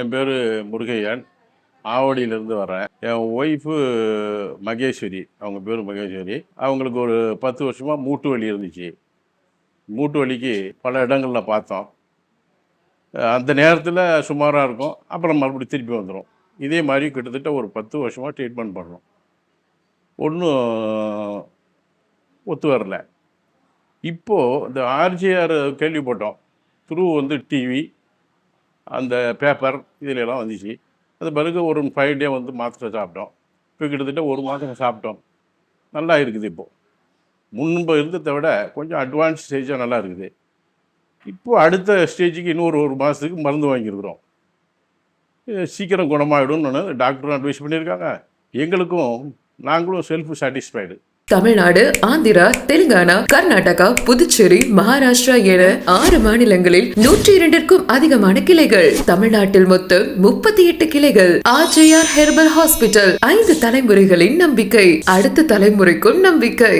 என் பேர் முருகையன். ஆவடியிலேருந்து வரேன். என் ஒய்ஃபு மகேஸ்வரி, அவங்க பேர் மகேஸ்வரி. அவங்களுக்கு ஒரு 10 வருஷமாக மூட்டு வலி இருந்துச்சு. மூட்டு வலிக்கு பல இடங்களில் பார்த்தோம். அந்த நேரத்தில் சுமாராக இருக்கும், அப்புறம் மறுபடியும் திருப்பி வந்துடும். இதே மாதிரி கிட்டத்தட்ட ஒரு 10 வருஷமாக ட்ரீட்மெண்ட் பண்ணுறோம். ஒன்றும் ஒத்து வரல. இப்போது இந்த ஆர்ஜிஆர் கேள்விப்பட்டோம். த்ரூ டிவி, அந்த பேப்பர் இதிலெல்லாம் வந்துச்சு. அது பிறகு ஒரு 5 டே மாத்திரை சாப்பிட்டோம். இப்போ கிட்டத்தட்ட 1 மாதம் சாப்பிட்டோம். நல்லா இருக்குது. இப்போது முன்பு இருந்ததை விட கொஞ்சம் அட்வான்ஸ் ஸ்டேஜாக நல்லா இருக்குது. இப்போது அடுத்த ஸ்டேஜுக்கு இன்னொரு 1 மாதத்துக்கு மருந்து வாங்கியிருக்கிறோம். சீக்கிரம் குணமாகிடும்னு டாக்டரும் அட்வைஸ் பண்ணியிருக்காங்க. எங்களுக்கும் நாங்களும் செல்ஃப் சாட்டிஸ்ஃபைடு. தமிழ்நாடு, ஆந்திரா, தெலுங்கானா, கர்நாடகா, புதுச்சேரி, மகாராஷ்டிரா என 6 மாநிலங்களில் 102க்கும் அதிகமான கிளைகள். தமிழ்நாட்டில் மொத்தம் 38 கிளைகள். ஆர்ஜிஆர் ஹெர்பல் ஹாஸ்பிட்டல் 5 தலைமுறைகளின் நம்பிக்கை, அடுத்த தலைமுறைக்கும் நம்பிக்கை.